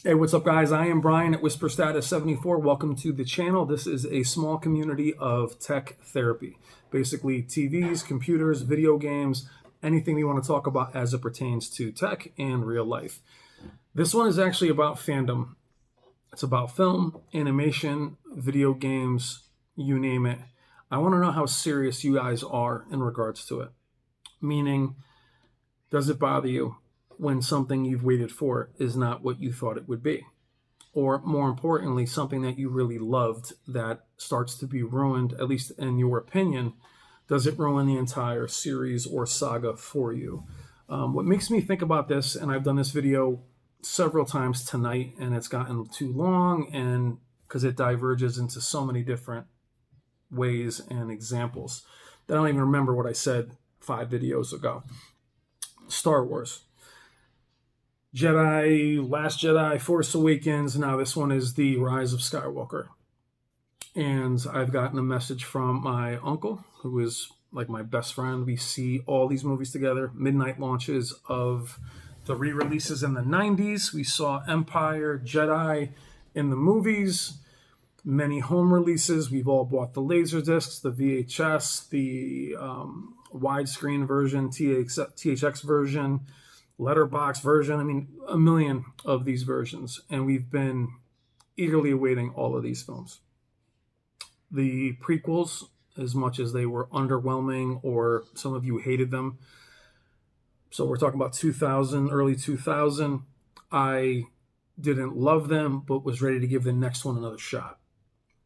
Hey, what's up, guys? I am Brian at Whisper Status 74. Welcome to the channel. This is a small community of tech therapy. Basically, TVs, computers, video games, anything we want to talk about as it pertains to tech and real life. This one is actually about fandom. It's about film, animation, video games, you name it. I want to know how serious you guys are in regards to it. Meaning, does it bother you when something you've waited for is not what you thought it would be? Or more importantly, something that you really loved that starts to be ruined, at least in your opinion, does it ruin the entire series or saga for you? What makes me think about this, and I've done this video several times tonight, and it's gotten too long, and because it diverges into so many different ways and examples that I don't even remember what I said 5 videos ago. Star Wars. Jedi, Last Jedi, Force Awakens. Now this one is The Rise of Skywalker. And I've gotten a message from my uncle, who is like my best friend. We see all these movies together. Midnight launches of the re-releases in the 90s. We saw Empire, Jedi in the movies. Many home releases. We've all bought the Laserdiscs, the VHS, the widescreen version, THX version, letterbox version. I mean, a million of these versions, and we've been eagerly awaiting all of these films. The prequels, as much as they were underwhelming or some of you hated them, so we're talking about 2000, early 2000, I didn't love them, but was ready to give the next one another shot.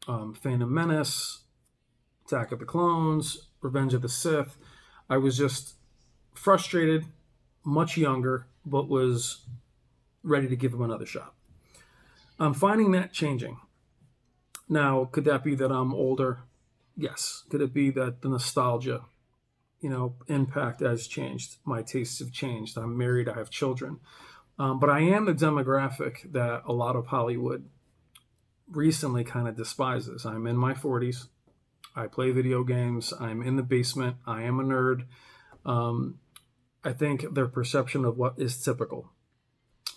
Phantom Menace, Attack of the Clones, Revenge of the Sith. I was just frustrated, much younger, but was ready to give him another shot. I'm finding that changing. Now, could that be that I'm older? Yes. Could it be that the nostalgia, impact has changed? My tastes have changed. I'm married. I have children. But I am the demographic that a lot of Hollywood recently kind of despises. I'm in my 40s. I play video games. I'm in the basement. I am a nerd. I think their perception of what is typical,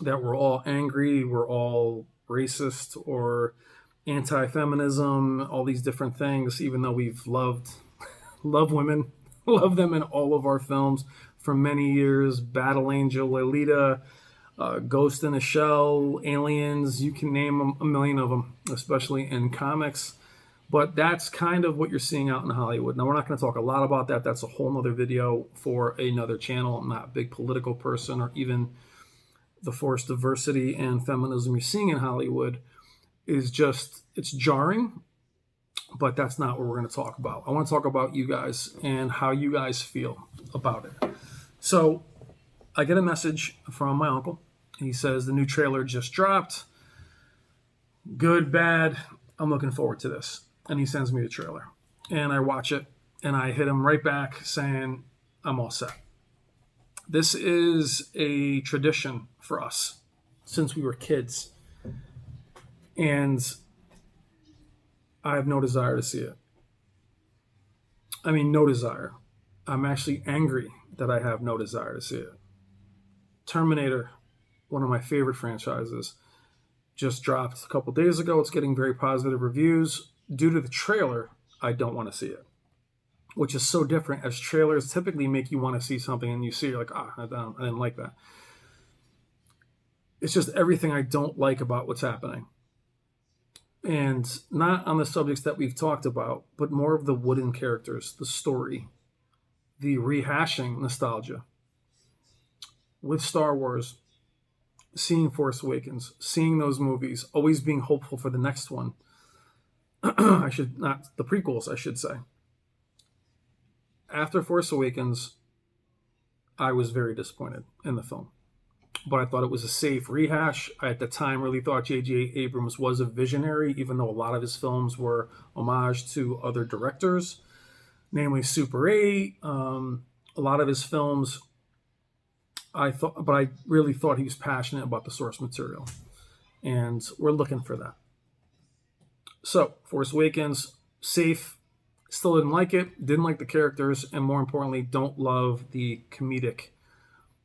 that we're all angry, we're all racist or anti-feminism, all these different things, even though we've loved women, love them in all of our films for many years. Battle Angel, Lolita, Ghost in a Shell, Aliens, you can name a million of them, especially in comics. But that's kind of what you're seeing out in Hollywood. Now, we're not going to talk a lot about that. That's a whole other video for another channel. I'm not a big political person, or even the forced diversity and feminism you're seeing in Hollywood is just, it's jarring, but that's not what we're going to talk about. I want to talk about you guys and how you guys feel about it. So I get a message from my uncle. He says the new trailer just dropped. Good, bad. I'm looking forward to this. And he sends me the trailer. And I watch it. And I hit him right back saying, I'm all set. This is a tradition for us since we were kids. And I have no desire to see it. I mean, no desire. I'm actually angry that I have no desire to see it. Terminator, one of my favorite franchises, just dropped a couple days ago. It's getting very positive reviews. Due to the trailer, I don't want to see it, which is so different, as trailers typically make you want to see something and you see, you're like, I didn't like that. It's just everything I don't like about what's happening. And not on the subjects that we've talked about, but more of the wooden characters, the story, the rehashing nostalgia. With Star Wars, seeing Force Awakens, seeing those movies, always being hopeful for the next one. The prequels, I should say. After Force Awakens, I was very disappointed in the film. But I thought it was a safe rehash. I, at the time, really thought J.J. Abrams was a visionary, even though a lot of his films were homage to other directors, namely Super 8. A lot of his films, I really thought he was passionate about the source material. And we're looking for that. So, Force Awakens, safe, still didn't like it, didn't like the characters, and more importantly, don't love the comedic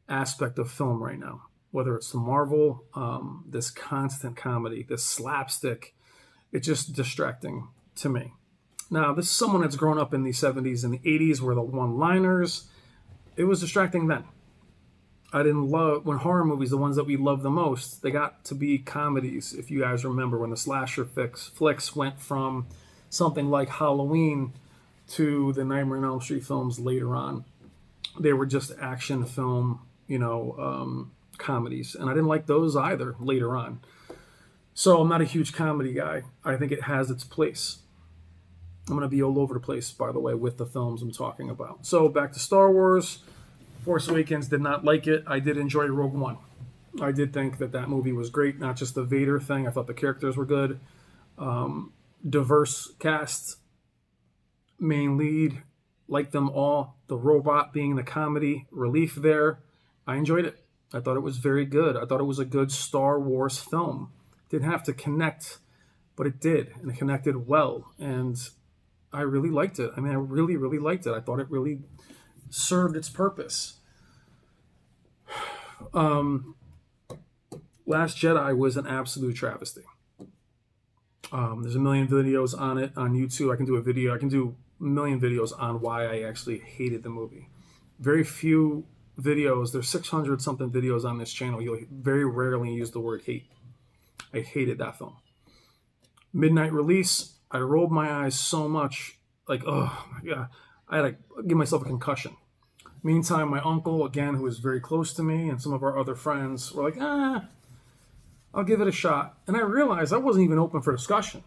aspect of film right now. whether it's the Marvel, this constant comedy, this slapstick, it's just distracting to me. Now, this is someone that's grown up in the 70s and the 80s where the one-liners, it was distracting then. I didn't love, when horror movies, the ones that we love the most, they got to be comedies. If you guys remember when the slasher flicks went from something like Halloween to the Nightmare on Elm Street films later on, they were just action film, comedies. And I didn't like those either later on. So I'm not a huge comedy guy. I think it has its place. I'm going to be all over the place, by the way, with the films I'm talking about. So back to Star Wars. Force Awakens, did not like it. I did enjoy Rogue One. I did think that movie was great, not just the Vader thing. I thought the characters were good. Diverse cast, main lead, liked them all. The robot being the comedy relief there. I enjoyed it. I thought it was very good. I thought it was a good Star Wars film. Didn't have to connect, but it did, and it connected well. And I really liked it. I mean, I really, really liked it. I thought it really served its purpose. Last Jedi was an absolute travesty. There's a million videos on it on YouTube. I can do a million videos on why I actually hated the movie. Very few videos. There's 600 something videos on this channel. You'll very rarely use the word hate. I hated that film. Midnight release. I rolled my eyes so much. Like, oh my God. I had to give myself a concussion. Meantime, my uncle, again, who was very close to me, and some of our other friends were like, I'll give it a shot. And I realized I wasn't even open for discussion.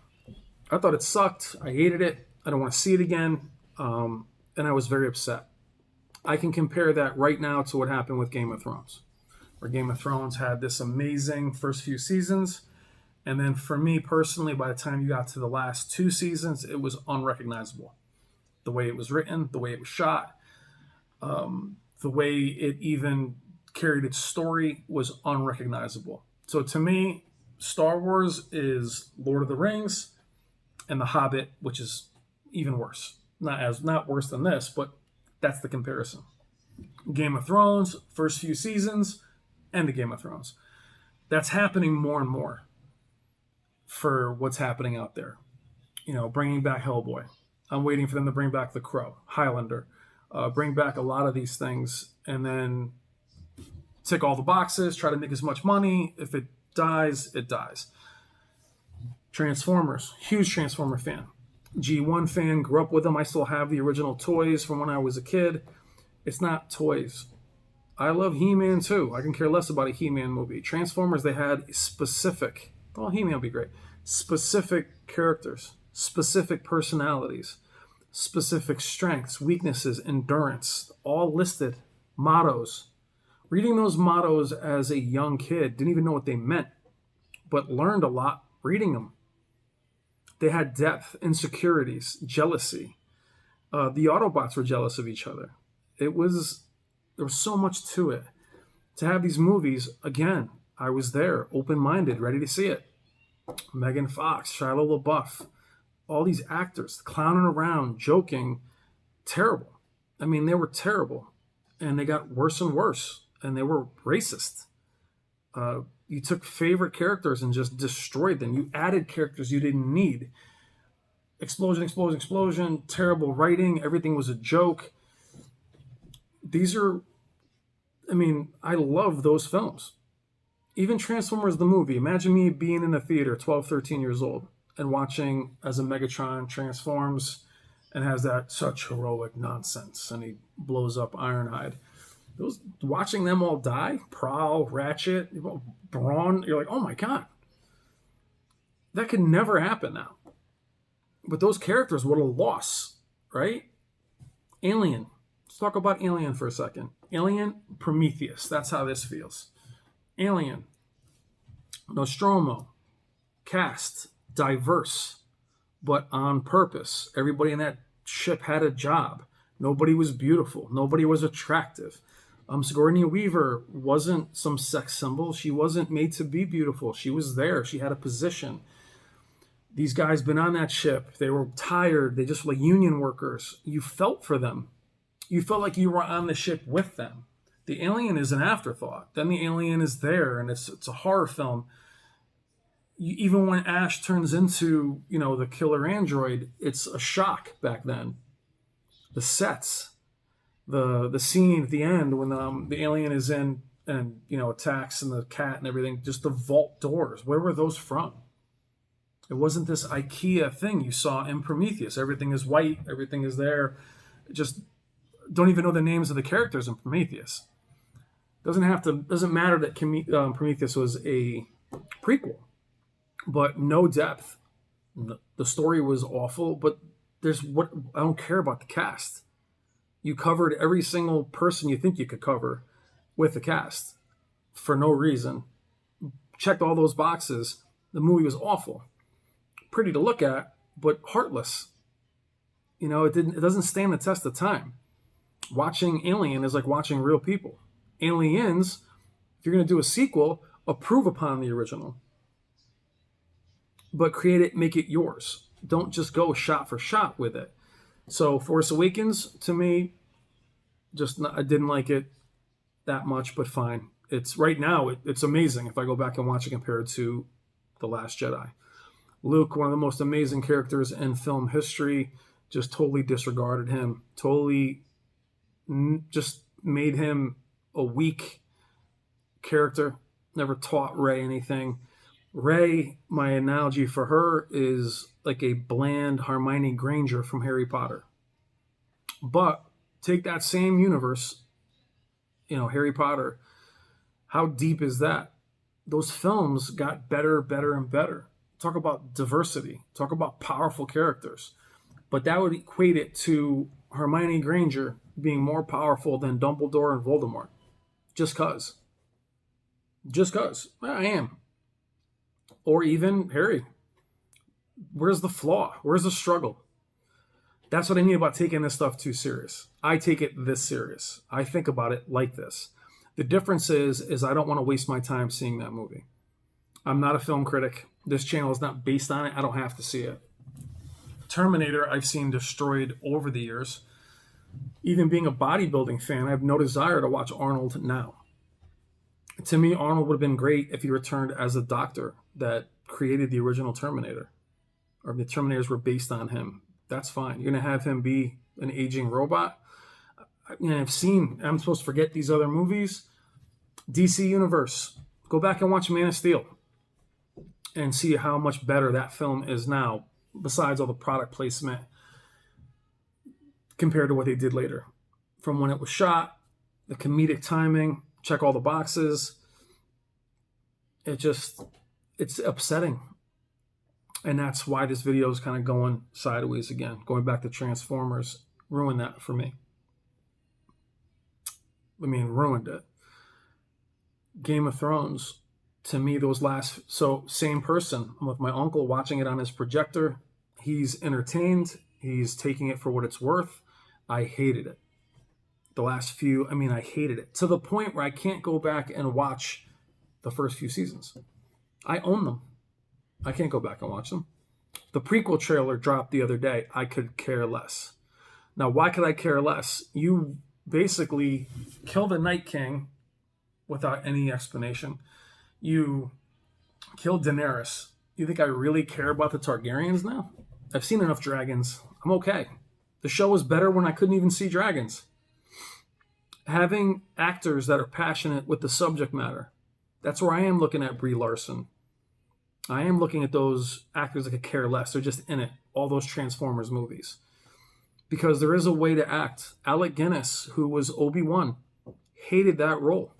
I thought it sucked. I hated it. I don't want to see it again. And I was very upset. I can compare that right now to what happened with Game of Thrones, where Game of Thrones had this amazing first few seasons. And then for me personally, by the time you got to the last 2 seasons, it was unrecognizable. The way it was written, the way it was shot, the way it even carried its story was unrecognizable. So to me, Star Wars is Lord of the Rings and The Hobbit, which is even worse. Not worse than this, but that's the comparison. Game of Thrones, first few seasons, and the Game of Thrones. That's happening more and more for what's happening out there. Bringing back Hellboy. I'm waiting for them to bring back The Crow, Highlander, bring back a lot of these things, and then tick all the boxes, try to make as much money. If it dies, it dies. Transformers, huge Transformer fan. G1 fan, grew up with them. I still have the original toys from when I was a kid. It's not toys. I love He-Man too. I can care less about a He-Man movie. Transformers, they had specific, He-Man would be great, specific characters, specific personalities, specific strengths, weaknesses, endurance, all listed, mottos. Reading those mottos as a young kid, didn't even know what they meant, but learned a lot reading them. They had depth, insecurities, jealousy. The Autobots were jealous of each other. There was so much to it. To have these movies, again, I was there, open-minded, ready to see it. Megan Fox, Shia LaBeouf, all these actors clowning around, joking, terrible. I mean, they were terrible, and they got worse and worse, and they were racist. You took favorite characters and just destroyed them. You added characters you didn't need. Explosion, explosion, explosion, terrible writing, everything was a joke. I love those films. Even Transformers the movie. Imagine me being in a theater, 12, 13 years old, and watching as a Megatron transforms and has that such heroic nonsense, and he blows up Ironhide. Watching them all die, Prowl, Ratchet, Brawn, you're like, oh my God. That could never happen now. But those characters, what a loss, right? Alien. Let's talk about Alien for a second. Alien, Prometheus. That's how this feels. Alien, Nostromo, cast, diverse, but on purpose. Everybody in that ship had a job. Nobody was beautiful. Nobody was attractive. Sigourney Weaver wasn't some sex symbol. She wasn't made to be beautiful. She was there. She had a position. These guys been on that ship. They were tired. They just were like union workers. You felt for them. You felt like you were on the ship with them. The alien is an afterthought. Then the alien is there, and it's a horror film. Even when Ash turns into, the killer android, it's a shock back then. The sets, the scene at the end when the alien is in and attacks and the cat and everything, just the vault doors. Where were those from? It wasn't this IKEA thing you saw in Prometheus. Everything is white, everything is there. Just don't even know the names of the characters in Prometheus. Doesn't matter that Prometheus was a prequel, but no depth. The story was awful, but I don't care about the cast. You covered every single person you think you could cover with the cast for no reason. Checked all those boxes. The movie was awful. Pretty to look at, but heartless. It doesn't stand the test of time. Watching Alien is like watching real people. Aliens, if you're going to do a sequel, improve upon the original. But create it, make it yours. Don't just go shot for shot with it. So Force Awakens, to me, I didn't like it that much, but fine. It's right now, it's amazing if I go back and watch it compared to The Last Jedi. Luke, one of the most amazing characters in film history, just totally disregarded him. Totally just made him a weak character. Never taught Rey anything. Rey, my analogy for her is like a bland Hermione Granger from Harry Potter. But take that same universe, Harry Potter, how deep is that? Those films got better, and better. Talk about diversity. Talk about powerful characters. But that would equate it to Hermione Granger being more powerful than Dumbledore and Voldemort. Just cause. I am. Or even Harry. Where's the flaw? Where's the struggle? That's what I mean about taking this stuff too serious. I take it this serious. I think about it like this. The difference is I don't want to waste my time seeing that movie. I'm not a film critic. This channel is not based on it. I don't have to see it. Terminator, I've seen destroyed over the years. Even being a bodybuilding fan, I have no desire to watch Arnold now. To me, Arnold would have been great if he returned as a doctor that created the original Terminator, or the Terminators were based on him. That's fine. You're going to have him be an aging robot. I'm supposed to forget these other movies. DC Universe. Go back and watch Man of Steel and see how much better that film is now, besides all the product placement compared to what they did later. From when it was shot, the comedic timing, check all the boxes. It's upsetting. And that's why this video is kind of going sideways again. Going back to Transformers ruined that for me. Ruined it. Game of Thrones, to me, same person. I'm with my uncle watching it on his projector. He's entertained. He's taking it for what it's worth. I hated it. I hated it. To the point where I can't go back and watch the first few seasons. I own them. I can't go back and watch them. The prequel trailer dropped the other day. I could care less. Now, why could I care less? You basically kill the Night King without any explanation. You killed Daenerys. You think I really care about the Targaryens now? I've seen enough dragons. I'm okay. The show was better when I couldn't even see dragons. Having actors that are passionate with the subject matter. That's where I am looking at Brie Larson. I am looking at those actors that could care less. They're just in it. All those Transformers movies. Because there is a way to act. Alec Guinness, who was Obi-Wan, hated that role.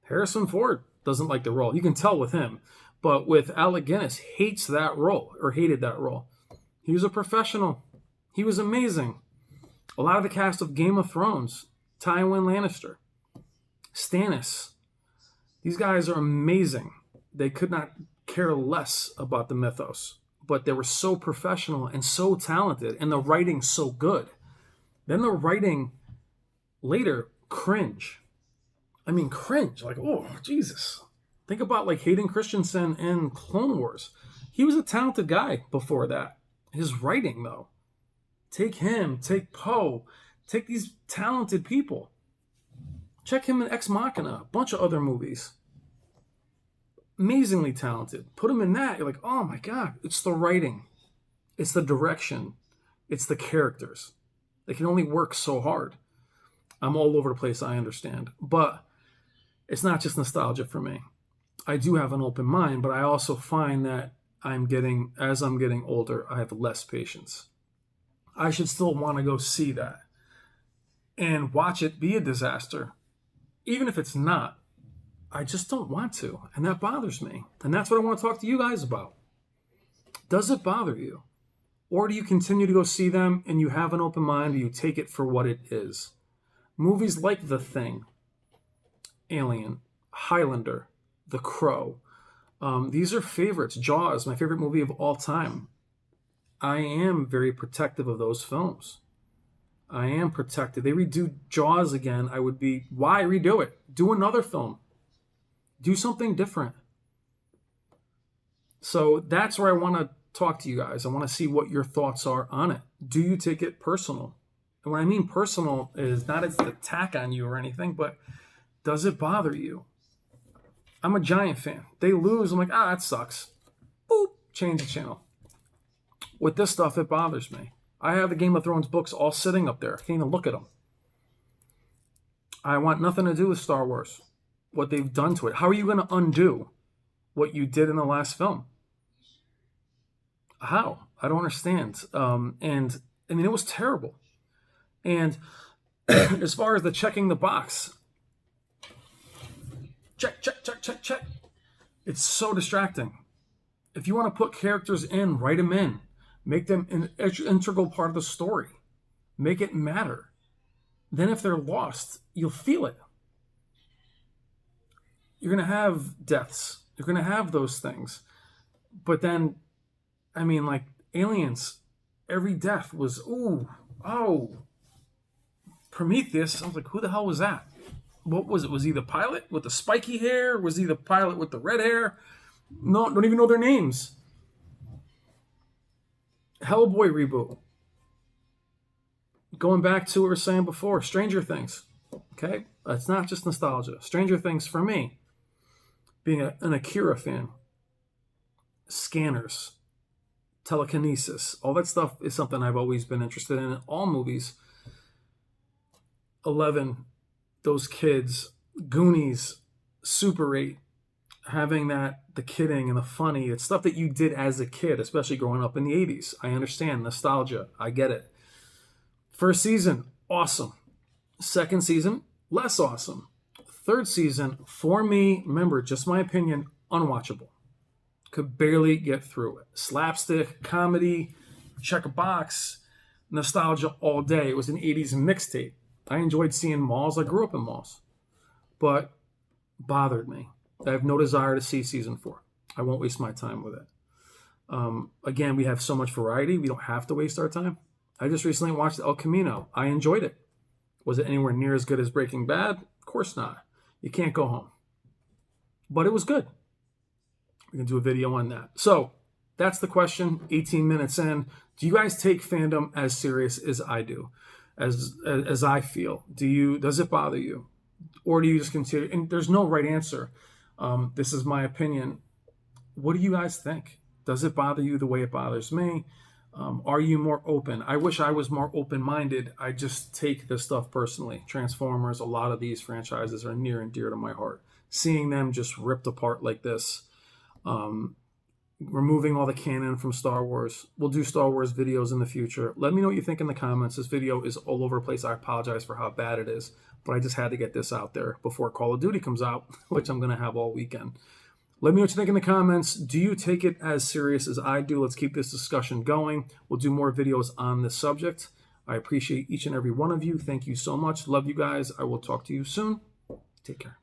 Harrison Ford doesn't like the role. You can tell with him. But with Alec Guinness, hates that role, or hated that role. He was a professional. He was amazing. A lot of the cast of Game of Thrones, Tywin Lannister, Stannis, these guys are amazing. They could not care less about the mythos, but they were so professional and so talented, and the writing so good. Then the writing later, cringe. Cringe. Like, oh, Jesus. Think about like Hayden Christensen in Clone Wars. He was a talented guy before that. His writing, though. Take him, take Poe, take these talented people. Check him in Ex Machina, a bunch of other movies. Amazingly talented. Put him in that. You're like, oh my God, it's the writing. It's the direction. It's the characters. They can only work so hard. I'm all over the place, I understand. But it's not just nostalgia for me. I do have an open mind, but I also find that as I'm getting older, I have less patience. I should still want to go see that and watch it be a disaster. Even if it's not, I just don't want to. And that bothers me. And that's what I want to talk to you guys about. Does it bother you? Or do you continue to go see them and you have an open mind and you take it for what it is? Movies like The Thing, Alien, Highlander, The Crow. These are favorites. Jaws, my favorite movie of all time. I am very protective of those films. I am protective. They redo Jaws again. I would be, why redo it? Do another film. Do something different. So that's where I want to talk to you guys. I want to see what your thoughts are on it. Do you take it personal? And what I mean personal is not as an attack on you or anything, but does it bother you? I'm a Giant fan. They lose. I'm like, that sucks. Boop. Change the channel. With this stuff, it bothers me. I have the Game of Thrones books all sitting up there. I can't even look at them. I want nothing to do with Star Wars. What they've done to it. How are you going to undo what you did in the last film? How? I don't understand. And I mean, it was terrible. And as far as the checking the box, check. It's so distracting. If you want to put characters in, write them in. Make them an integral part of the story. Make it matter. Then if they're lost, you'll feel it. You're going to have deaths. You're going to have those things. But then, I mean, like Aliens, every death was, Prometheus. I was like, who the hell was that? What was it? Was he the pilot with the spiky hair? Was he the pilot with the red hair? No, don't even know their names. Hellboy reboot. Going back to what we were saying before, Stranger Things. Okay? It's not just nostalgia. Stranger Things for me, being an Akira fan, scanners, telekinesis, all that stuff is something I've always been interested in all movies. 11, those kids, Goonies, Super 8, having that, the kidding and the funny, it's stuff that you did as a kid, especially growing up in the 80s. I understand, nostalgia, I get it. First season, awesome. Second season, less awesome. Third season, for me, remember, just my opinion, unwatchable. Could barely get through it. Slapstick, comedy, check a box, nostalgia all day. It was an 80s mixtape. I enjoyed seeing malls. I grew up in malls. But bothered me. I have no desire to see season 4. I won't waste my time with it. Again, we have so much variety. We don't have to waste our time. I just recently watched El Camino. I enjoyed it. Was it anywhere near as good as Breaking Bad? Of course not. You can't go home. But it was good. We can do a video on that. So that's the question. 18 minutes in. Do you guys take fandom as serious as I do? As I feel? Does it bother you? Or do you just consider, and there's no right answer. This is my opinion. What do you guys think? Does it bother you the way it bothers me? Are you more open? I wish I was more open-minded. I just take this stuff personally. Transformers, a lot of these franchises are near and dear to my heart. Seeing them just ripped apart like this, removing all the canon from Star Wars. We'll do Star Wars videos in the future. Let me know what you think in the comments. This video is all over the place. I apologize for how bad it is, but I just had to get this out there before Call of Duty comes out, which I'm going to have all weekend. Let me know what you think in the comments. Do you take it as serious as I do? Let's keep this discussion going. We'll do more videos on this subject. I appreciate each and every one of you. Thank you so much. Love you guys. I will talk to you soon. Take care.